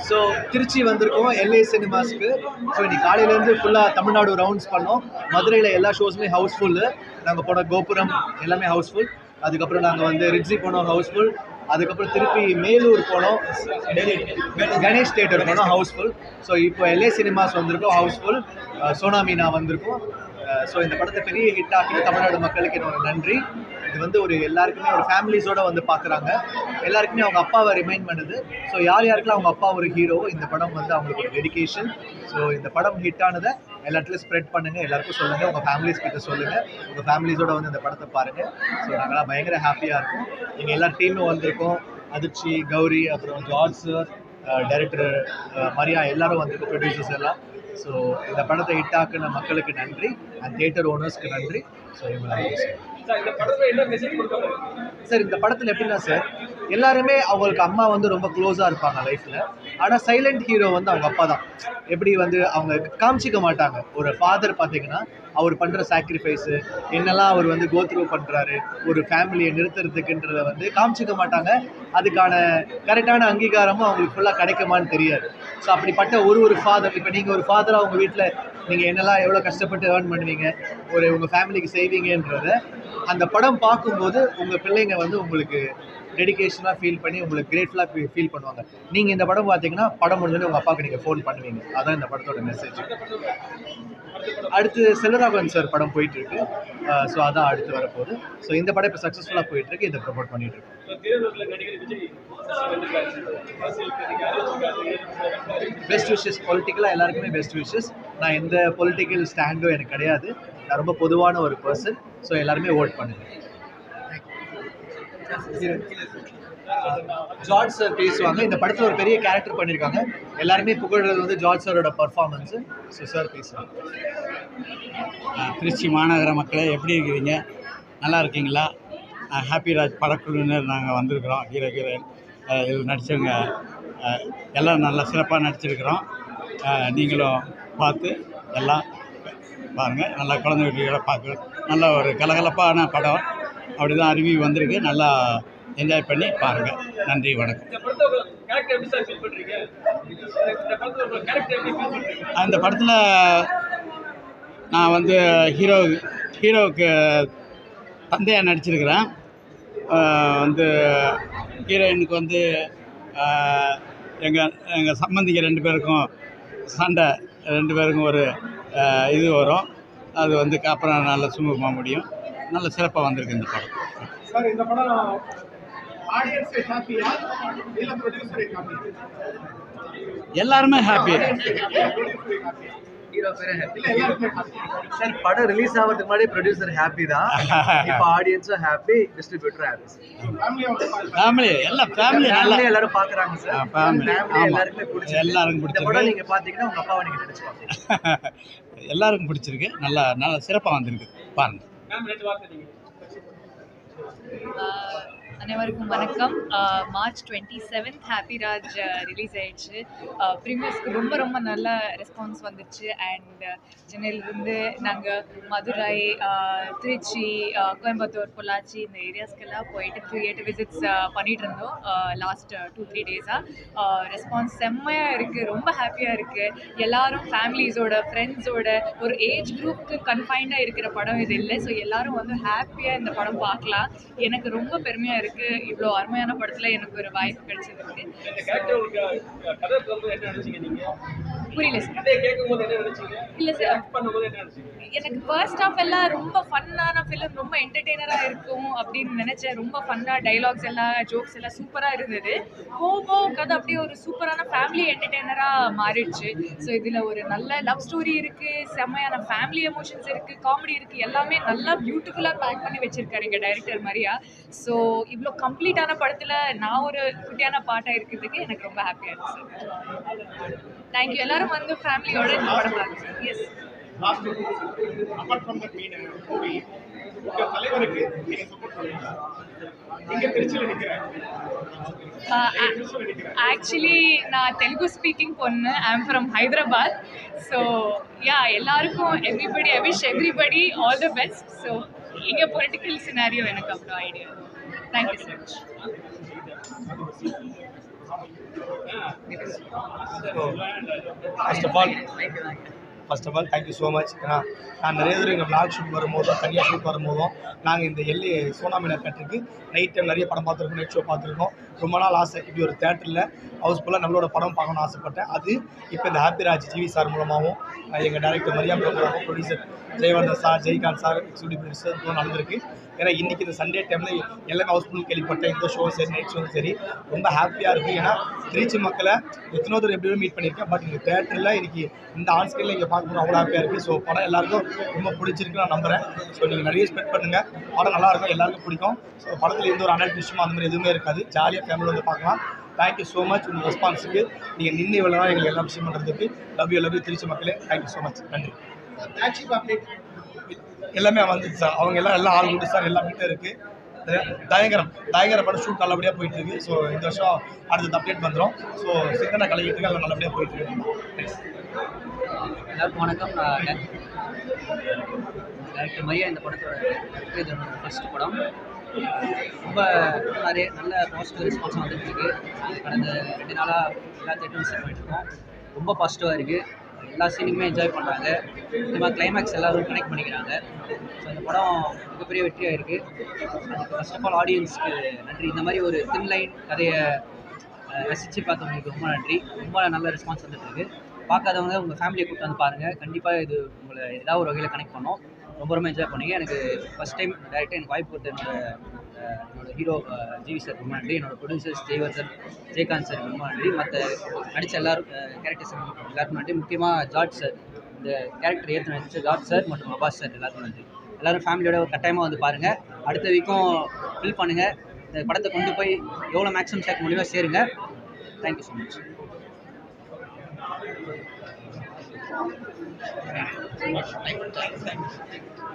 So Trichy வந்திருக்கோம் எல்ஏ சினிமாஸ்க்கு. So இன்னைக்கு காலையிலேருந்து ஃபுல்லாக தமிழ்நாடு ரவுண்ட்ஸ் பண்ணோம். மதுரையில் எல்லா ஷோஸுமே ஹவுஸ்ஃபுல்லு. நாங்கள் போன கோபுரம் எல்லாமே ஹவுஸ்ஃபுல். அதுக்கப்புறம் நாங்கள் வந்து ரிட்ஜி போனோம், ஹவுஸ்ஃபுல். அதுக்கப்புறம் திருப்பி மேலூர் போனோம், கணேஷ் தேட்டர் போனோம், ஹவுஸ்ஃபுல். ஸோ இப்போ எல்ஏ சினிமாஸ் வந்திருக்கோம், ஹவுஸ்ஃபுல். சோனா மீனா வந்திருக்கோம். ஸோ இந்த படத்தை பெரிய ஹிட் ஆக்கி தமிழ்நாடு மக்களுக்கு என்னோட நன்றி. இது வந்து ஒரு எல்லாருக்குமே ஒரு ஃபேமிலிஸோடு வந்து பார்க்குறாங்க. எல்லாருக்குமே அவங்க அப்பாவை ரிமைண்ட் பண்ணுது. ஸோ யார் யாருக்கெல்லாம் அவங்க அப்பா ஒரு ஹீரோ, இந்த படம் வந்து அவங்களுக்கு ஒரு டெடிகேஷன். ஸோ இந்த படம் ஹிட் ஆனதை எல்லா இடத்துலையும் ஸ்ப்ரெட் பண்ணுங்கள், எல்லாருக்கும் சொல்லுங்கள், உங்கள் ஃபேமிலிஸ் கிட்ட சொல்லுங்கள், உங்கள் ஃபேமிலிஸோடு வந்து இந்த படத்தை பாருங்கள். ஸோ நாங்களாம் பயங்கர ஹாப்பியாக இருக்கோம். நீங்கள் எல்லா டீமும் வந்திருக்கோம். அதிர்ச்சி, கௌரி, அப்புறம் ஜார்ஜ் சார், டைரக்டர் மரியா, எல்லாரும் வந்திருக்கோம், ப்ரொடியூசர்ஸ் எல்லாம். ஸோ இந்த படத்தை ஹிட் ஆக்குன மக்களுக்கு நன்றி, அண்ட் தியேட்டர் ஓனர்ஸ்க்கு நன்றி. ஸோ சார் இந்த படத்தில் எப்படின்னா சார், எல்லாருமே அவங்களுக்கு அம்மா வந்து ரொம்ப க்ளோஸாக இருப்பாங்க லைஃப்பில். ஆனால் சைலண்ட் ஹீரோ வந்து அவங்க அப்பா தான். எப்படி வந்து அவங்க காமிச்சிக்க மாட்டாங்க. ஒரு ஃபாதர் பார்த்தீங்கன்னா அவர் பண்ணுற சாக்ரிஃபைஸு என்னெல்லாம் அவர் வந்து கோத்ரூ பண்ணுறாரு, ஒரு ஃபேமிலியை நிறுத்துறதுக்குன்றத வந்து காமிச்சிக்க மாட்டாங்க. அதுக்கான கரெக்டான அங்கீகாரமும் அவங்களுக்கு ஃபுல்லாக கிடைக்குமான்னு தெரியாது. ஸோ அப்படிப்பட்ட ஒரு ஃபாதர், இப்போ நீங்கள் ஒரு ஃபாதராக உங்கள் வீட்டில் நீங்கள் என்னெல்லாம் எவ்வளோ கஷ்டப்பட்டு ஏர்ன் பண்ணுவீங்க, உங்கள் ஃபேமிலிக்கு செய்வீங்கன்றத அந்த படம் பார்க்கும்போது உங்கள் பிள்ளைங்க வந்து உங்களுக்கு டெடிகேஷனாக ஃபீல் பண்ணி உங்களுக்கு கிரேட்ஃபுல்லாக ஃபீல் பண்ணுவாங்க. நீங்கள் இந்த படம் பார்த்தீங்கன்னா படம் முடிஞ்சோடனே உங்கள் அப்பாவுக்கு நீங்கள் ஃபோன் பண்ணுவீங்க. அதான் இந்த படத்தோட மெசேஜ். அடுத்து செல்வராகவன் சார் படம் போயிட்டுருக்கு. ஸோ அதான் அடுத்து வரப்போகுது. ஸோ இந்த படம் இப்போ சக்ஸஸ்ஃபுல்லாக போயிட்டுருக்கு. இதை ப்ரமோட் பண்ணிகிட்ருக்கோம். Best wishes. பொலிட்டிக்கலாக எல்லாருக்குமே பெஸ்ட் விஷஸ். நான் எந்த பொலிட்டிக்கல் ஸ்டாண்டும் எனக்கு கிடையாது. நான் ரொம்ப பொதுவான ஒரு பர்சன். ஸோ எல்லாருமே ஓட் பண்ணுங்கள். ஜார்ஜ் சார் பேசுவாங்க. இந்த படத்தில் ஒரு பெரிய கேரக்டர் பண்ணியிருக்காங்க. எல்லாருமே புகழ்றது வந்து ஜார்ஜ் சாரோட பர்ஃபார்மன்ஸு. ஸோ சார் பேசுவாங்க. திருச்சி மாநகர மக்களே எப்படி இருக்கிறீங்க? நல்லா இருக்கீங்களா? ஹாப்பி ராஜ் படக்குழுவினர் நாங்கள் வந்திருக்கிறோம். ஹீரோயின் இதில் நடித்தவங்க எல்லாம் நல்லா சிறப்பாக நடிச்சிருக்கிறோம். நீங்களும் பார்த்து எல்லாம் பாருங்கள். நல்லா குழந்தை வீட்டுகளை பார்க்க நல்ல ஒரு கலகலப்பான படம். அப்படி தான் ரிவ்யூ வந்திருக்கு. நல்லா என்ஜாய் பண்ணி பாருங்கள். நன்றி, வணக்கம். அந்த படத்தில் நான் வந்து ஹீரோவுக்கு தந்தையாக நடிச்சிருக்கிறேன். வந்து ஹீரோயினுக்கு வந்து எங்கள் சம்பந்திங்க 2 பேருக்கும் சண்டை, 2 பேருக்கும் ஒரு இது வரும். அது வந்து அப்புறம் நல்லா சுமூகமாக முடியும். நல்ல சிறப்பாக வந்திருக்கு இந்த படம். சார் இந்த படம் ஆடியன்ஸ் ஹாப்பியா இல்ல ப்ரொடியூசர் ஹாப்பியா? எல்லாருமே ஹாப்பி. ஹீரோ பேரே ஹாப்பி. சார் படம் ரிலீஸ் ஆகிறதுக்கு முன்னாடி ப்ரொடியூசர் ஹாப்பி தான். இப்போ ஆடியன்ஸும் ஹாப்பி, டிஸ்ட்ரிபியூட்டரும் ஹாப்பி. ஃபேமிலி எல்லாம் ஃபேமிலி நல்லா எல்லாரும் பார்க்குறாங்க சார். ஃபேமிலி எல்லாருக்குமே பிடிச்சிருக்கு. எல்லாருக்கும் பிடிச்சிருக்கு. படம் நீங்கள் பார்த்தீங்கன்னா உங்கள் அப்பாவை நீங்கள் நினச்சி பார்ப்பீங்க. எல்லாருக்கும் பிடிச்சிருக்கு. நல்லா நல்லா சிறப்பாக வந்திருக்கு. பாருங்கள். அனைவருக்கும் வணக்கம். மார்ச் 27 ஹாப்பி ராஜ் ரிலீஸ் ஆயிடுச்சு. ப்ரீமியர்ஸ்க்கு ரொம்ப நல்ல ரெஸ்பான்ஸ் வந்துச்சு. அண்ட் சென்னையிலேருந்து நாங்கள் மதுரை, திருச்சி, கோயம்புத்தூர், பொள்ளாச்சி இந்த ஏரியாஸ்க்கெல்லாம் போயிட்டு கிரியேட்டிவ் விசிட்ஸ் பண்ணிகிட்டு இருந்தோம் லாஸ்ட் 2-3 டேஸாக. ரெஸ்பான்ஸ் செம்மையாக இருக்குது. ரொம்ப ஹாப்பியாக இருக்குது. எல்லாரும் ஃபேமிலிஸோட, ஃப்ரெண்ட்ஸோட, ஒரு ஏஜ் குரூப்புக்கு கன்ஃபைண்டாக இருக்கிற படம் இது இல்லை. ஸோ எல்லோரும் வந்து ஹாப்பியாக இந்த படம் பார்க்கலாம். எனக்கு ரொம்ப பெருமையாக இருக்குது. இவ்வளோ அருமையான படத்தில் எனக்கு ஒரு வாய்ப்பு கிடைச்சதுக்கு. புரியல சார். இல்லை சார், எனக்கு ஃபர்ஸ்ட் ஆஃப் எல்லாம் ரொம்ப ஃபன்னான ஃபிலிம், ரொம்ப என்டர்டெய்னராக இருக்கும் அப்படின்னு நினச்சேன். ரொம்ப ஃபன்னாக டைலாக்ஸ் எல்லாம், ஜோக்ஸ் எல்லாம் சூப்பராக இருந்தது. போக கதை அப்படியே ஒரு சூப்பரான ஃபேமிலி என்டர்டெய்னராக மாறிடுச்சு. ஸோ இதில் ஒரு நல்ல லவ் ஸ்டோரி இருக்குது, செம்மையான ஃபேமிலி எமோஷன்ஸ் இருக்குது, காமெடி இருக்குது, எல்லாமே நல்லா பியூட்டிஃபுல்லாக பேக் பண்ணி வச்சுருக்காரு எங்கள் டைரக்டர் மாதிரியா. ஸோ இவ்வளோ கம்ப்ளீட்டான படத்தில் நான் ஒரு குட்டியான பாட்டாக இருக்கிறதுக்கு எனக்கு ரொம்ப ஹாப்பியாக இருக்குது சார். தேங்க்யூ. எல்லாரும் வந்து ஃபேமிலியோட இந்த படம் பாருங்க. S. apart from the main movie, உங்க தலைவருக்கு நீங்க சப்போர்ட் பண்ணுவீங்களா? நீங்க திருச்சியில நிக்கிறேன். ஆக்சுவலி நான் தெலுங்கு ஸ்பீக்கிங் பொண்ணு. I am from Hyderabad. So yeah, எல்லாருக்கும் everybody, I wish everybody all the best. So இங்கே பொலிட்டிக்கல் சினாரியோ எனக்கு அவ்வளோ idea. Thank you so much. First of all thank you so much. ஏன்னா நான் நிறைய தடவை எங்கள் பிளாக் ஷூட் வரும்போதும் தனியாக ஷூட் வரும்போதும் நாங்கள் இந்த சோனா மீனா தேட்டருக்கு நைட் டைம் நிறைய படம் பார்த்துருக்கோம், நைட் ஷோ பார்த்துருக்கோம். ரொம்ப நாள் ஆசை இப்படி ஒரு தேட்டரில் ஹவுஸ்ஃபுல்லாக நம்மளோட படம் பார்க்கணும்னு ஆசைப்பட்டேன். அது இப்போ இந்த ஹாப்பி ராஜ் ஜிவி சார் மூலமாகவும் எங்கள் டேரக்டர் மரியா மூலமாகவும் producer Jayavardhan sir, Jaikanth sir, executive producer நடந்திருக்கு. ஏன்னா இன்றைக்கி இந்த சண்டே டைமில் எல்லாமே ஹவுஸ்ஃபுல் கேள்விப்பட்டேன். இந்த ஷோ சரி, நைட் ஷோ சரி, ரொம்ப ஹாப்பியாக இருக்குது. ஏன்னா திருச்சி மக்களை எத்தனோ தூரம் எப்படியும் மீட் பண்ணியிருக்கேன். பட் இந்த தேட்டரில் இன்றைக்கி இந்த ஆன் ஸ்க்ரீனில் இங்கே பார்க்கும்போது அவ்வளோ ஹாப்பியாக இருக்குது. ஸோ படம் எல்லாருக்கும் ரொம்ப பிடிச்சிருக்கு நான் நம்புகிறேன். ஸோ நீங்கள் நிறைய ஸ்பெண்ட் பண்ணுங்கள், படம் நல்லாயிருக்கும், எல்லாருக்கும் பிடிக்கும். ஸோ படத்தில் எந்த ஒரு அடல்ட் விஷயமும் அந்த மாதிரி எதுவுமே இருக்காது, ஜாலியாக ஃபேமிலி வந்து பார்க்கலாம். தேங்க்யூ ஸோ மச் உங்கள் ரெஸ்பான்ஸுக்கு. நீங்கள் நின்று இவ்வளோ தான் எங்களுக்கு எல்லா விஷயம் பண்ணுறதுக்கு. லவ் யூ திருச்சி மக்களே. Thank you so much. நன்றி. எல்லாமே வந்துச்சு சார், அவங்க எல்லாம் ஆள் கொடுத்து சார், எல்லாம் கிட்டே இருக்குது. தயங்கரம் படம் ஷூட் நல்லபடியாக போயிட்டுருக்கு. ஸோ இந்த வருஷம் அடுத்தது அப்டேட் வந்துடும். ஸோ சிந்தனை கலைஞருக்கு எல்லாம் நல்லபடியாக போயிட்டுருக்கு. எல்லாருக்கும் வணக்கம். நான் டேரக்டர் மரியா. இந்த படத்தோட இது ஃபர்ஸ்ட் படம். ரொம்ப நல்ல பாசிட்டிவ் ரெஸ்பான்ஸ் வந்துட்டு இருக்கு. கடந்த 2 நாளாக எல்லா தேட்டரும் விசிட் பண்ணிட்டுருக்கோம். ரொம்ப பாசிட்டிவாக இருக்குது. எல்லா சீனுமே என்ஜாய் பண்ணுறாங்க. முக்கியமாக கிளைமேக்ஸ் எல்லோரும் கனெக்ட் பண்ணிக்கிறாங்க. ஸோ இந்த படம் மிகப்பெரிய வெற்றியாக இருக்குது. அதுக்கு ஃபர்ஸ்ட் ஆஃப் ஆல் ஆடியன்ஸ்க்கு நன்றி. இந்த மாதிரி ஒரு தின் லைன் கதையை ரசித்து பார்த்தவங்களுக்கு ரொம்ப நன்றி. ரொம்ப நல்ல ரெஸ்பான்ஸ் வந்துட்டு இருக்குது. பார்க்காதவங்க உங்கள் ஃபேமிலியை கூப்பிட்டு வந்து பாருங்கள். கண்டிப்பாக இது உங்களை ஏதாவது ஒரு வகையில் கனெக்ட் பண்ணோம். ரொம்ப என்ஜாய் பண்ணீங்க. எனக்கு ஃபஸ்ட் டைம் டேரெக்டாக எனக்கு வாய்ப்பு கொடுத்த என்னோட ஹீரோ ஜிவி சார் ரொம்ப நன்றி. என்னோடய ப்ரொடியூசர்ஸ் ஜெயகாந்த் சார் ரொம்ப நன்றி. மற்ற நடித்த எல்லாரும் கேரக்டர்ஸ் எல்லாருக்கும் நன்றி. முக்கியமாக ஜார்ஜ் சார், இந்த கேரக்டர் ஏற்று நடித்த ஜார்ஜ் சார் மற்றும் அபாஸ் சார் எல்லாருக்கும் நன்றி. எல்லோரும் ஃபேமிலியோட கட்டாயமாக வந்து பாருங்கள். அடுத்த வீக்கும் ஃபில் பண்ணுங்கள். இந்த படத்தை கொண்டு போய் எவ்வளோ மேக்ஸிமம் சேர்க்க முடியுமோ சேருங்க. Thank you so much. Thank you.